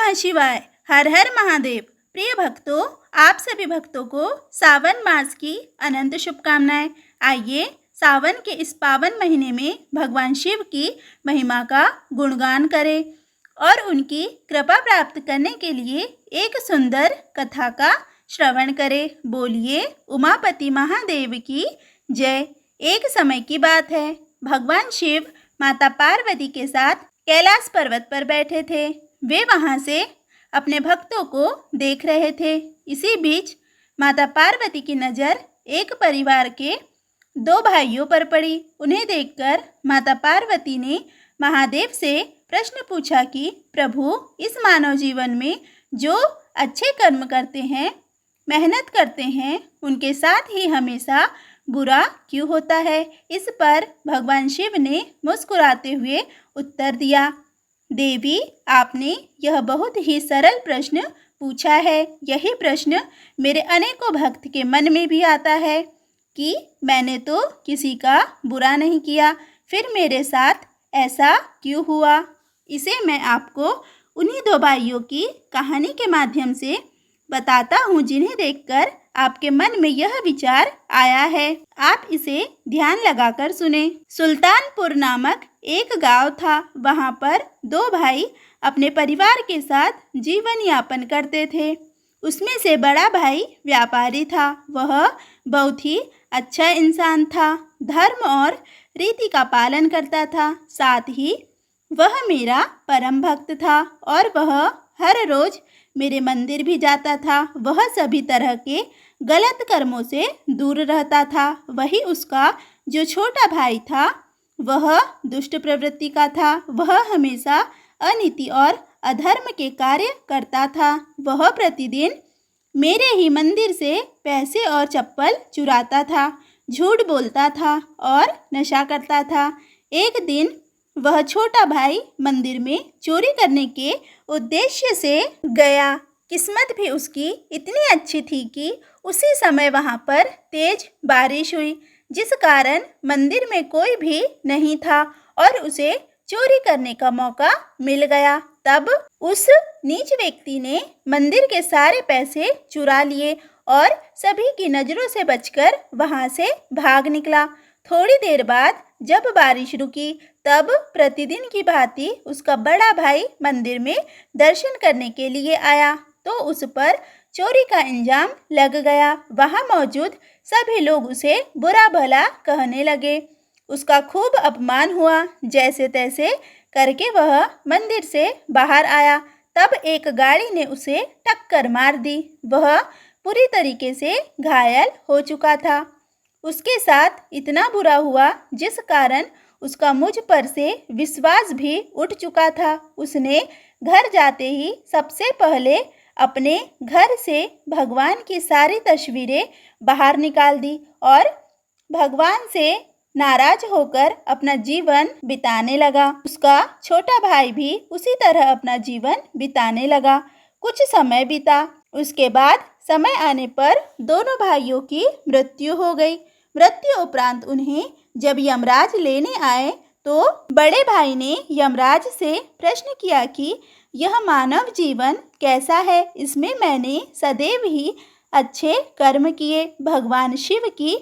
नमः शिवाय। हर हर महादेव। प्रिय भक्तों, आप सभी भक्तों को सावन मास की अनंत शुभकामनाएं। आइए सावन के इस पावन महीने में भगवान शिव की महिमा का गुणगान करें और उनकी कृपा प्राप्त करने के लिए एक सुंदर कथा का श्रवण करें। बोलिए उमापति महादेव की जय। एक समय की बात है, भगवान शिव माता पार्वती के साथ कैलाश पर्वत पर बैठे थे। वे वहां से अपने भक्तों को देख रहे थे। इसी बीच माता पार्वती की नज़र एक परिवार के दो भाइयों पर पड़ी। उन्हें देखकर माता पार्वती ने महादेव से प्रश्न पूछा कि प्रभु, इस मानव जीवन में जो अच्छे कर्म करते हैं, मेहनत करते हैं, उनके साथ ही हमेशा बुरा क्यों होता है। इस पर भगवान शिव ने मुस्कुराते हुए उत्तर दिया, देवी, आपने यह बहुत ही सरल प्रश्न पूछा है। यही प्रश्न मेरे अनेकों भक्त के मन में भी आता है कि मैंने तो किसी का बुरा नहीं किया, फिर मेरे साथ ऐसा क्यों हुआ। इसे मैं आपको उन्हीं दो भाइयों की कहानी के माध्यम से बताता हूँ, जिन्हें देखकर आपके मन में यह विचार आया है। आप इसे ध्यान लगाकर सुने। सुल्तानपुर नामक एक गांव था। वहां पर दो भाई अपने परिवार के साथ जीवन यापन करते थे। उसमें से बड़ा भाई व्यापारी था। वह बहुत ही अच्छा इंसान था, धर्म और रीति का पालन करता था। साथ ही वह मेरा परम भक्त था और वह हर रोज मेरे मंदिर भी जाता था। वह सभी तरह के गलत कर्मों से दूर रहता था। वही उसका जो छोटा भाई था, वह दुष्ट प्रवृत्ति का था। वह हमेशा अनीति और अधर्म के कार्य करता था। वह प्रतिदिन मेरे ही मंदिर से पैसे और चप्पल चुराता था, झूठ बोलता था और नशा करता था। एक दिन वह छोटा भाई मंदिर में चोरी करने के उद्देश्य से गया। किस्मत भी उसकी इतनी अच्छी थी कि उसी समय वहां पर तेज बारिश हुई, जिस कारण मंदिर में कोई भी नहीं था और उसे चोरी करने का मौका मिल गया। तब उस नीच व्यक्ति ने मंदिर के सारे पैसे चुरा लिए और सभी की नज़रों से बचकर वहां से भाग निकला। थोड़ी देर बाद जब बारिश रुकी, तब प्रतिदिन की भांति उसका बड़ा भाई मंदिर में दर्शन करने के लिए आया तो उस पर चोरी का इंजाम लग गया। वहां मौजूद सभी लोग उसे बुरा भला कहने लगे। उसका खूब अपमान हुआ। जैसे तैसे करके वह मंदिर से बाहर आया। तब एक गाड़ी ने उसे टक्कर मार दी। वह पूरी तरीके से घायल हो चुका था। उसके साथ इतना बुरा हुआ जिस कारण उसका मुझ पर से विश्वास भी उठ चुका था। उसने घर जाते ही सबसे पहले अपने घर से भगवान की सारी तस्वीरें बाहर निकाल दी और भगवान से नाराज होकर अपना जीवन बिताने लगा। उसका छोटा भाई भी उसी तरह अपना जीवन बिताने लगा। कुछ समय बीता। उसके बाद समय आने पर दोनों भाइयों की मृत्यु हो गई। मृत्यु उपरांत उन्हें जब यमराज लेने आए तो बड़े भाई ने यमराज से प्रश्न किया कि यह मानव जीवन कैसा है। इसमें मैंने सदैव ही अच्छे कर्म किए, भगवान शिव की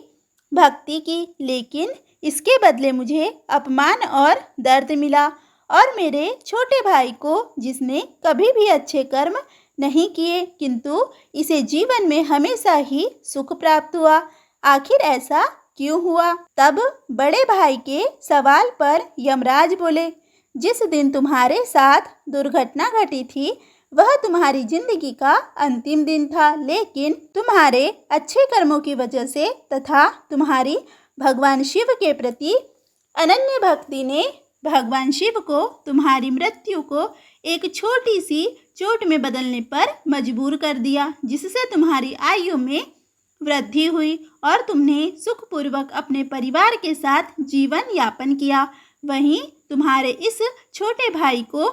भक्ति की, लेकिन इसके बदले मुझे अपमान और दर्द मिला। और मेरे छोटे भाई को, जिसने कभी भी अच्छे कर्म नहीं किए, किंतु इसे जीवन में हमेशा ही सुख प्राप्त हुआ। आखिर ऐसा क्यों हुआ। तब बड़े भाई के सवाल पर यमराज बोले, जिस दिन तुम्हारे साथ दुर्घटना घटी थी वह तुम्हारी जिंदगी का अंतिम दिन था, लेकिन तुम्हारे अच्छे कर्मों की वजह से तथा तुम्हारी भगवान शिव के प्रति अनन्य भक्ति ने भगवान शिव को तुम्हारी मृत्यु को एक छोटी सी चोट में बदलने पर मजबूर कर दिया, जिससे तुम्हारी आयु में वृद्धि हुई और तुमने सुखपूर्वक अपने परिवार के साथ जीवन यापन किया। वहीं तुम्हारे इस छोटे भाई को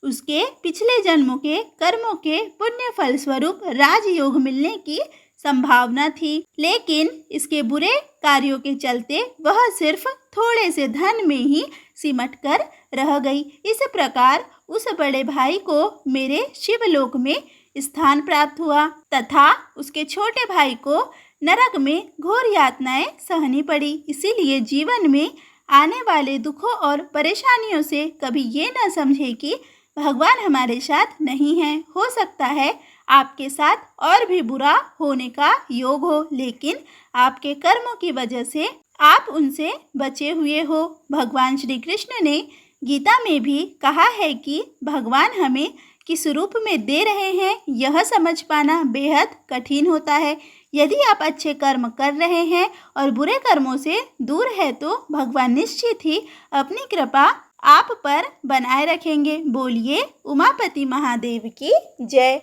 उसके पिछले जन्मों के कर्मों के पुण्य फल स्वरूप राजयोग मिलने की संभावना थी, लेकिन इसके बुरे कार्यों के चलते वह सिर्फ थोड़े से धन में ही सिमट कर रह गई। इस प्रकार उस बड़े भाई को मेरे शिवलोक में स्थान प्राप्त हुआ तथा उसके छोटे भाई को नरक में घोर यातनाएं सहनी पड़ी। इसीलिए जीवन में आने वाले दुखों और परेशानियों से कभी ये न समझे कि भगवान हमारे साथ नहीं है। हो सकता है आपके साथ और भी बुरा होने का योग हो, लेकिन आपके कर्मों की वजह से आप उनसे बचे हुए हो। भगवान श्री कृष्ण ने गीता में भी कहा है कि भगवान हमें किस रूप में दे रहे हैं यह समझ पाना बेहद कठिन होता है। यदि आप अच्छे कर्म कर रहे हैं और बुरे कर्मों से दूर है तो भगवान निश्चित ही अपनी कृपा आप पर बनाए रखेंगे। बोलिए उमापति महादेव की जय।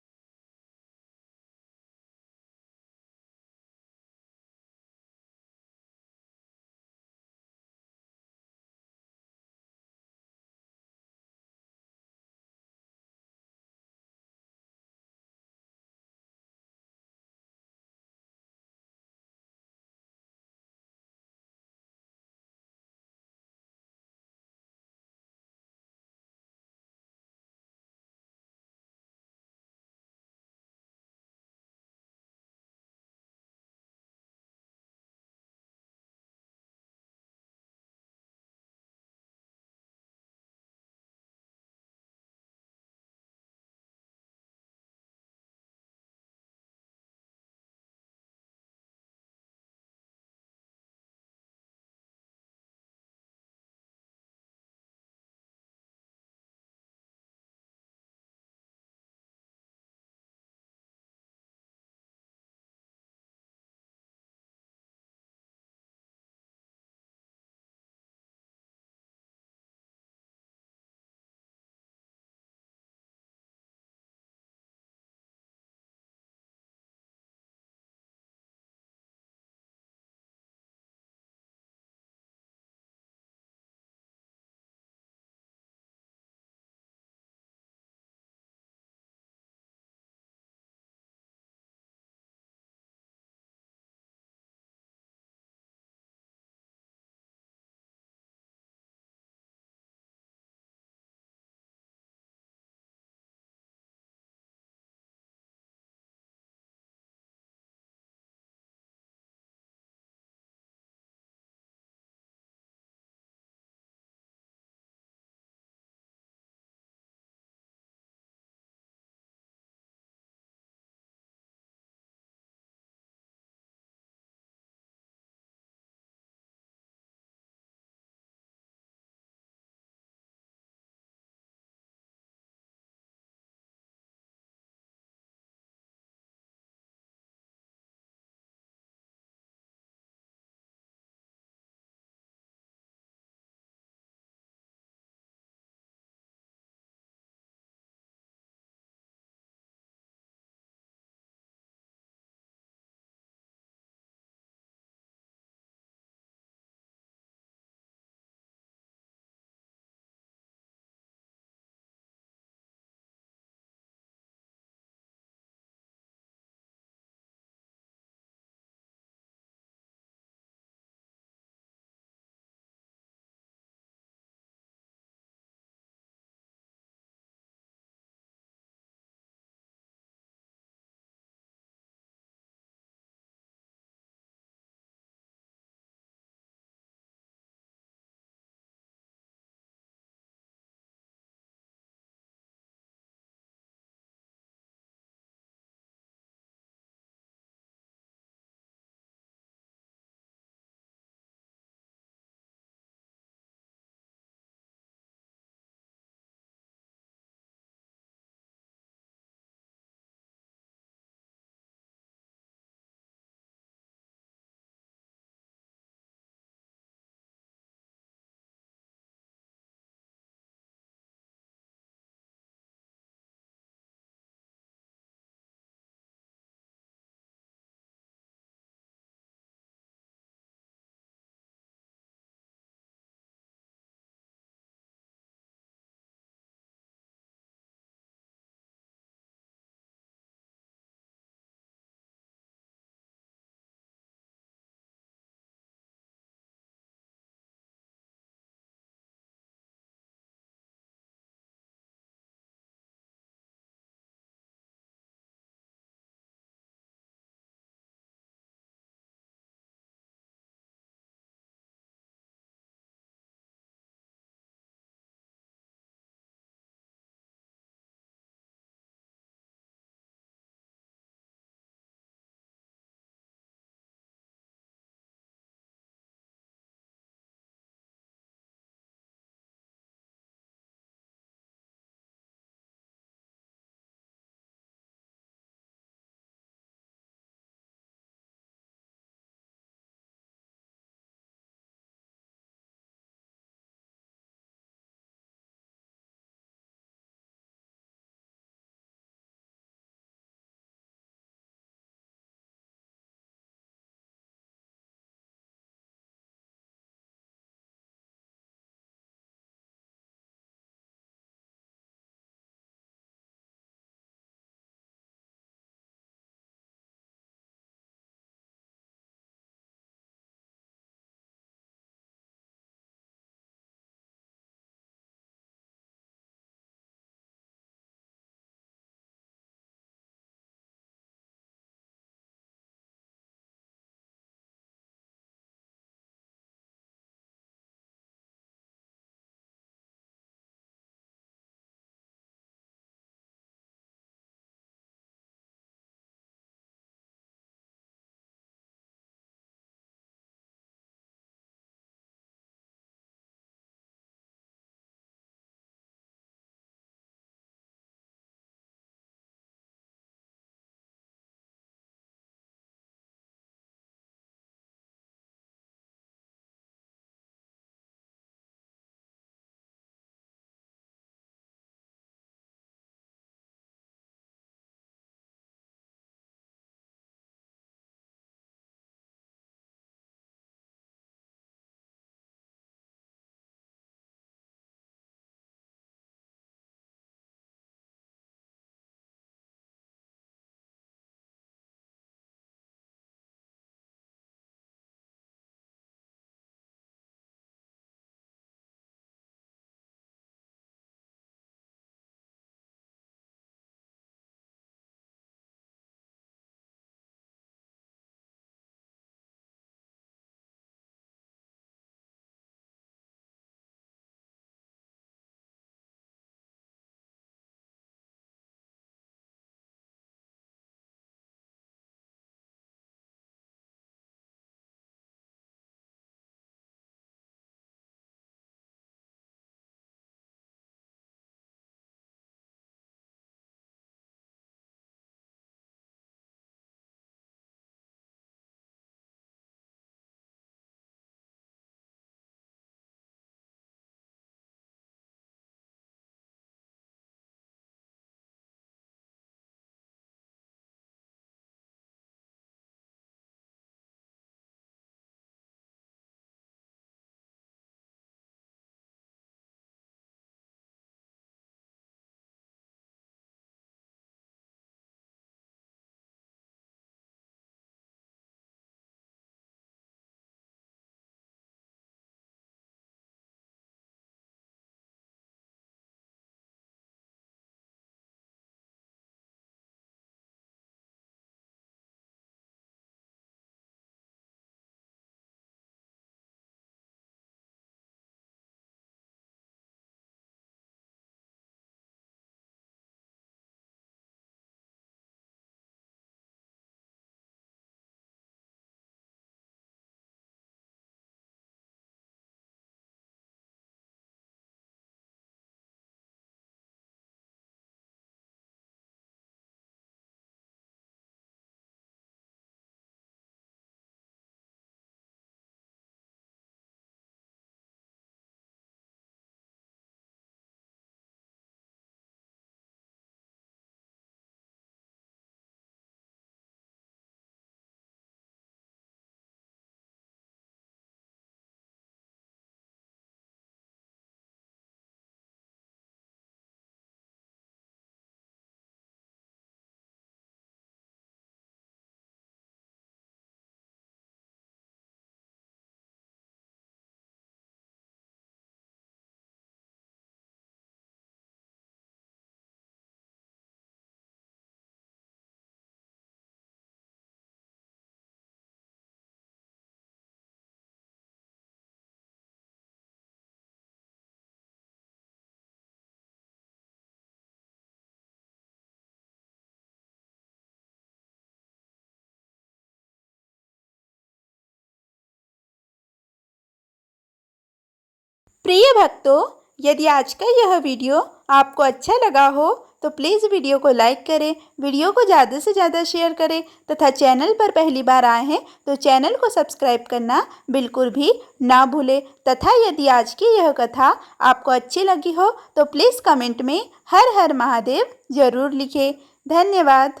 प्रिय भक्तों, यदि आज का यह वीडियो आपको अच्छा लगा हो तो प्लीज़ वीडियो को लाइक करें, वीडियो को ज़्यादा से ज़्यादा शेयर करें तथा चैनल पर पहली बार आए हैं तो चैनल को सब्सक्राइब करना बिल्कुल भी ना भूलें। तथा यदि आज की यह कथा आपको अच्छी लगी हो तो प्लीज़ कमेंट में हर हर महादेव ज़रूर लिखें। धन्यवाद।